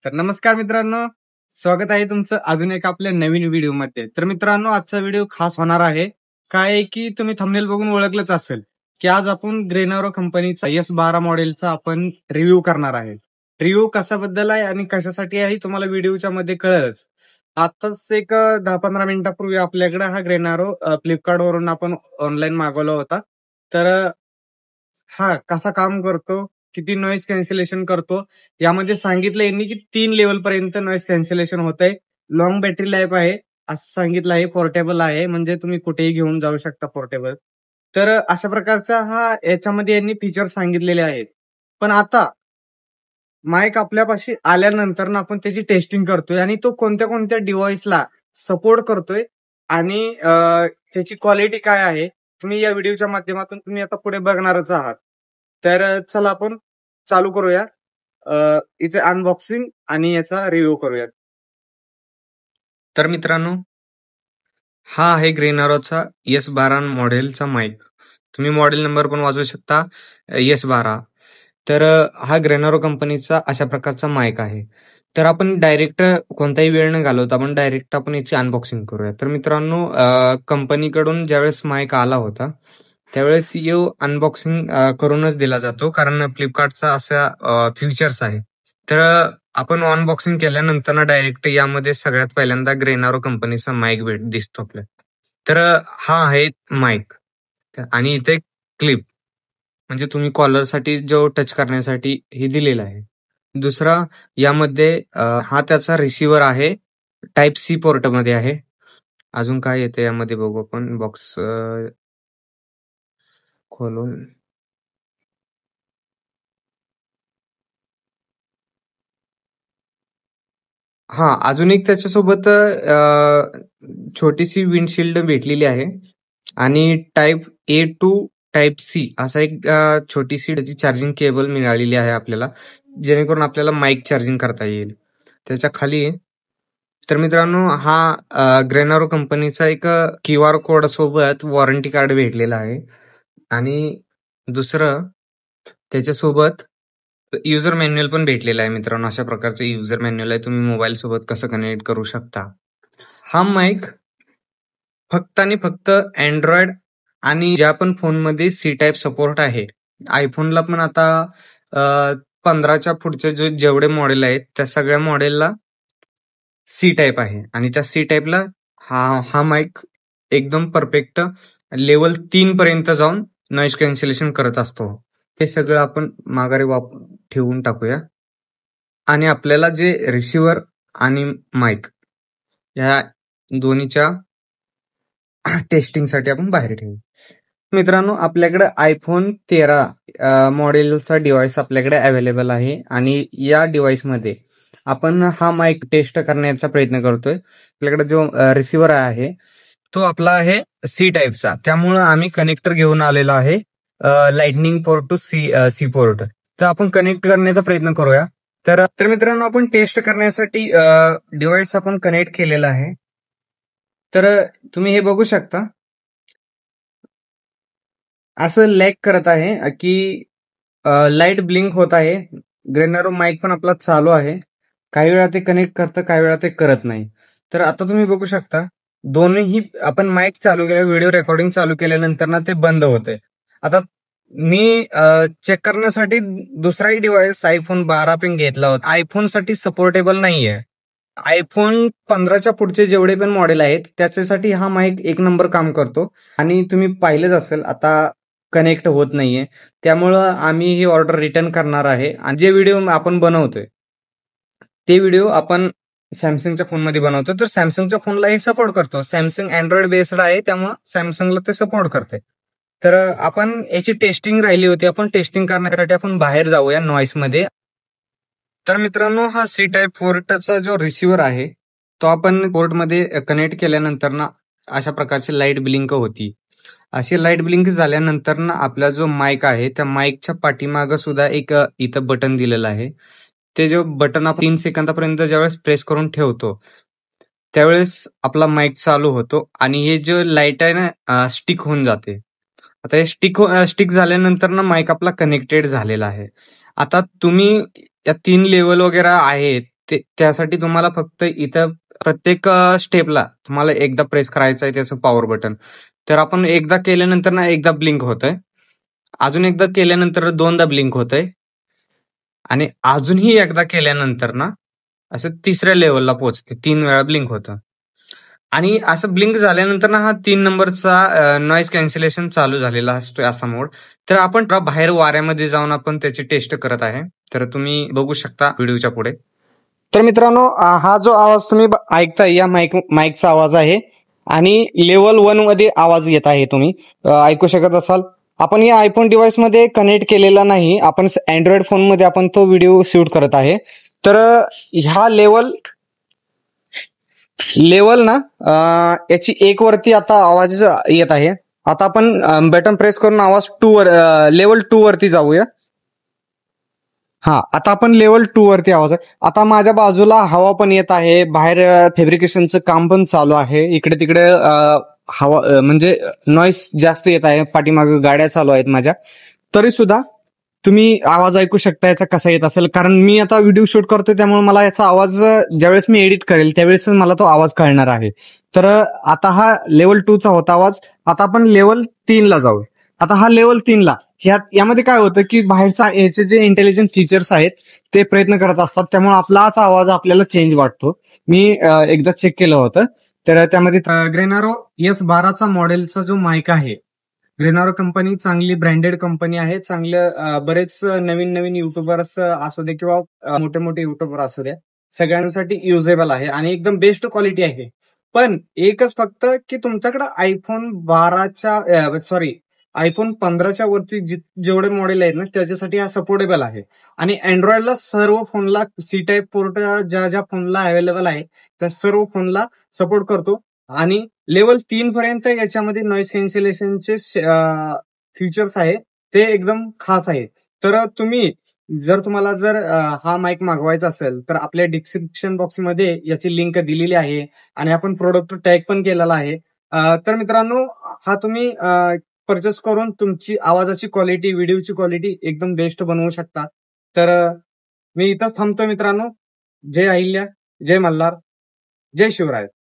तर नमस्कार मित्रांनो, स्वागत आहे तुमचं अजून एक आपल्या नवीन व्हिडिओमध्ये. तर मित्रांनो, आजचा व्हिडिओ खास होणार आहे. काय आहे की तुम्ही थंबनेल बघून ओळखलंच असेल की आज आपण ग्रेनारो कंपनीचा S12 मॉडेलचा आपण रिव्ह्यू करणार आहे. रिव्ह्यू कशाबद्दल आहे आणि कशासाठी आहे तुम्हाला व्हिडिओच्या मध्ये कळेलच. आताच एक 10-15 मिनिटापूर्वी आपल्याकडे हा ग्रेनारो फ्लिपकार्ट वरून आपण ऑनलाईन मागवला होता. तर हा कसा काम करतो, किती नॉईज कॅन्सलेशन करतो, यामध्ये सांगितलं यांनी की 3 लेवल पर्यंत नॉईज कॅन्सलेशन होत आहे. लॉंग बॅटरी लाईफ आहे असं सांगितलं आहे. पोर्टेबल आहे म्हणजे तुम्ही कुठेही घेऊन जाऊ शकता पोर्टेबल. तर अशा प्रकारचा हा याच्यामध्ये यांनी फीचर सांगितलेले आहेत. पण आता माईक आपल्यापाशी आल्यानंतर ना आपण त्याची टेस्टिंग करतोय आणि तो कोणत्या कोणत्या डिव्हाइसला सपोर्ट करतोय आणि त्याची क्वालिटी काय आहे तुम्ही या व्हिडिओच्या माध्यमातून तुम्ही आता पुढे बघणारच आहात. तर चला आपण चालू करूया याचे अनबॉक्सिंग आणि याचा रिव्ह्यू करूया. तर मित्रांनो, हा आहे ग्रेनारोचा S12 मॉडेलचा माईक. तुम्ही मॉडेल नंबर पण वाचू शकता, S12. तर हा ग्रेनारो कंपनीचा अशा प्रकारचा माईक आहे. तर आपण डायरेक्ट कोणताही वेळ न घालवता आपण डायरेक्ट आपण याची अनबॉक्सिंग करूया. तर मित्रांनो, कंपनीकडून ज्यावेळेस माईक आला होता त्यावेळेस यो अनबॉक्सिंग करूनच दिला जातो, कारण फ्लिपकार्टचा असा फीचर्स आहे. तर आपण अनबॉक्सिंग केल्यानंतर ना डायरेक्ट यामध्ये सगळ्यात पहिल्यांदा ग्रेनारो कंपनीचा माईक दिसतो आपल्याला. तर हा आहे माईक आणि इथे क्लिप म्हणजे तुम्ही कॉलरसाठी जो टच करण्यासाठी हे दिलेला आहे. दुसरा यामध्ये हा त्याचा रिसिव्हर आहे, टाईप सी पोर्ट मध्ये आहे. अजून काय येते यामध्ये बघू आपण बॉक्स खोलून. हा अजून एक त्याच्यासोबत छोटीशी विंडशिल्ड भेटलेली आहे आणि type A to type C असा एक छोटीशी त्याची चार्जिंग केबल मिळालेली आहे आपल्याला, जेणेकरून आपल्याला माईक चार्जिंग करता येईल. त्याच्या खाली तर मित्रांनो हा ग्रेनारो कंपनीचा एक QR कोड सोबत वॉरंटी कार्ड भेटलेला आहे आणि दुसरं त्याच्यासोबत युजर मॅन्युअल पण भेटलेला आहे. मित्रांनो, अशा प्रकारचं युजर मॅन्युअल आहे, तुम्ही मोबाईल सोबत कसं कनेक्ट करू शकता. हा माईक फक्त आणि फक्त अँड्रॉइड आणि ज्या पण फोनमध्ये C टाईप सपोर्ट आहे. आयफोनला पण आता 15च्या पुढचे जेवढे मॉडेल आहेत त्या सगळ्या मॉडेलला C टाईप आहे आणि त्या C टाईपला हा माईक एकदम परफेक्ट लेवल 3 पर्यंत जाऊन नॉईज कॅन्सलेशन करत असतो. ते सगळं आपण माघारी ठेवून टाकूया आणि आपल्याला जे रिसिव्हर आणि माईक या दोन्हीच्या टेस्टिंगसाठी आपण बाहेर ठेवू. मित्रांनो, आपल्याकडे आयफोन 13 मॉडेलचा डिव्हाइस आपल्याकडे अवेलेबल आहे आणि या डिव्हाइसमध्ये आपण हा माईक टेस्ट करण्याचा प्रयत्न करतोय. आपल्याकडे जो रिसिव्हर आहे तो आपला आहे C टाईपचा, त्यामुळं आम्ही कनेक्टर घेऊन आलेलो आहे lightning port to C port. तर आपण कनेक्ट करण्याचा प्रयत्न करूया. तर मित्रांनो, आपण टेस्ट करण्यासाठी डिव्हाइस आपण कनेक्ट केलेला आहे. तर तुम्ही हे बघू शकता, असं लॅग करत आहे की लाईट ब्लिंक होत आहे. ग्रेनारो माईक पण आपला चालू आहे. काही वेळा ते कनेक्ट करतं, काही वेळा ते करत नाही. तर आता तुम्ही बघू शकता, दोन्हीही आपण माईक चालू केल्या, व्हिडिओ रेकॉर्डिंग चालू केल्यानंतर ना ते बंद होते. आता मी चेक करण्यासाठी दुसराही डिव्हाइस आयफोन 12 पण घेतला होता. आयफोन साठी सपोर्टेबल नाहीये. आयफोन 15च्या पुढचे जेवढे पण मॉडेल आहेत त्याच्यासाठी हा माईक एक नंबर काम करतो आणि तुम्ही पाहिलंच असेल आता कनेक्ट होत नाहीये. त्यामुळं आम्ही ही ऑर्डर रिटर्न करणार आहे आणि जे व्हिडिओ आपण बनवतोय ते व्हिडिओ आपण सॅमसंगच्या फोनमध्ये बनवतो. तर सॅमसंगच्या फोनला हे सपोर्ट करतो. सॅमसंग अँड्रॉइड बेस्ड आहे, त्यामुळे सॅमसंगला ते सपोर्ट करते. तर आपण याची टेस्टिंग राहिली होती, आपण टेस्टिंग करण्यासाठी आपण बाहेर जाऊया नॉईस मध्ये. तर मित्रांनो, हा C टाईप पोर्टचा जो रिसिव्हर आहे तो आपण पोर्टमध्ये कनेक्ट केल्यानंतर ना अशा प्रकारची लाईट ब्लिंक होती. अशी लाईट ब्लिंक झाल्यानंतर ना आपला जो माईक आहे त्या माईकच्या पाठीमागं सुद्धा एक इथं बटन दिलेलं आहे. ते जो बटन आपण 3 सेकंदापर्यंत ज्यावेळेस प्रेस करून ठेवतो त्यावेळेस आपला माईक चालू होतो आणि हे जो लाईट आहे ना स्टिक होऊन जाते. आता हे स्टिक झाल्यानंतर ना माईक आपला कनेक्टेड झालेला आहे. आता तुम्ही या 3 लेवल वगैरे आहेत त्यासाठी तुम्हाला फक्त इथं प्रत्येक स्टेपला तुम्हाला एकदा प्रेस करायचं आहे त्याचं पॉवर बटन. तर आपण एकदा केल्यानंतर ना एकदा ब्लिंक होतंय, अजून एकदा केल्यानंतर दोनदा ब्लिंक होतंय आणि अजूनही एकदा केल्यानंतर ना असं तिसऱ्या लेवलला पोहोचते, 3 वेळा ब्लिंक होतं. आणि असं ब्लिंक झाल्यानंतर ना हा 3 नंबरचा नॉईज कॅन्सलेशन चालू झालेला असतोय असा मोड. तर आपण बाहेर वाऱ्यामध्ये जाऊन आपण त्याची टेस्ट करत आहे. तर तुम्ही बघू शकता व्हिडिओच्या पुढे. तर मित्रांनो, हा जो आवाज तुम्ही ऐकताय या माईकचा आवाज आहे आणि लेवल 1 मध्ये आवाज येत आहे. तुम्ही ऐकू शकत असाल. आपण या आयफोन डिव्हाइस मध्ये कनेक्ट केलेला नाही, आपण अँड्रॉइड फोन मध्ये आपण तो व्हिडिओ शूट करत आहे. तर ह्या लेवल ना याची 1 वरती आता आवाज येत आहे. आता आपण बटन प्रेस करून आवाज 2 वर लेवल 2 वरती जाऊया. हा, आता आपण लेवल 2 वरती आवाज आहे. आता माझ्या बाजूला हवा पण येत आहे, बाहेर फॅब्रिकेशनचं काम पण चालू आहे. इकडे तिकडे हवा म्हणजे नॉईस जास्त येत आहे, पाठीमागे गाड्या चालू आहेत माझ्या. तरी सुद्धा तुम्ही आवाज ऐकू शकता याचा कसा येत असेल, कारण मी आता व्हिडिओ शूट करतोय त्यामुळे मला याचा आवाज ज्यावेळेस मी एडिट करेल त्यावेळेस मला तो आवाज कळणार आहे. तर आता हा लेवल 2 चा होता आवाज. आता आपण लेवल 3 ला जाऊ. आता हा लेवल 3 ला यामध्ये काय होतं की बाहेरचा याचे जे इंटेलिजंट फीचर्स आहेत ते प्रयत्न करत असतात, त्यामुळे आपलाच आवाज आपल्याला चेंज वाटतो. मी एकदा चेक केलं होतं. तर त्यामध्ये ग्रेनारो S12 मॉडेलचा जो माईक आहे, ग्रेनारो कंपनी चांगली ब्रँडेड कंपनी आहे. चांगले बरेच नवीन नवीन युट्यूबर्स असू दे किंवा मोठे मोठे युट्यूबर असू द्या, सगळ्यांसाठी युजेबल आहे आणि एकदम बेस्ट क्वालिटी आहे. पण एकच फक्त की तुमच्याकडे आयफोन 15च्या वरती जेवढे मॉडेल आहेत ना त्याच्यासाठी हा सपोर्टेबल आहे. आणि अँड्रॉइडला सर्व फोनला सी टाईप पोर्ट ज्या ज्या फोनला अवेलेबल आहे त्या सर्व फोनला सपोर्ट करतो. आणि लेवल 3 पर्यंत याच्यामध्ये नॉईज कॅन्सलेशनचे फीचर्स आहे ते एकदम खास आहे. तर तुम्हाला जर हा माईक मागवायचा असेल तर आपल्या डिस्क्रिप्शन बॉक्समध्ये याची लिंक दिलेली आहे आणि आपण प्रोडक्ट टॅग पण केलेला आहे. तर मित्रांनो, हा तुम्ही परचेस करून तुमची आवाजाची क्वालिटी, व्हिडिओची क्वालिटी एकदम बेस्ट बनवू शकता. तर मी इथंच थांबतो मित्रांनो. जय अहिल्या, जय मल्हार, जय शिवराय.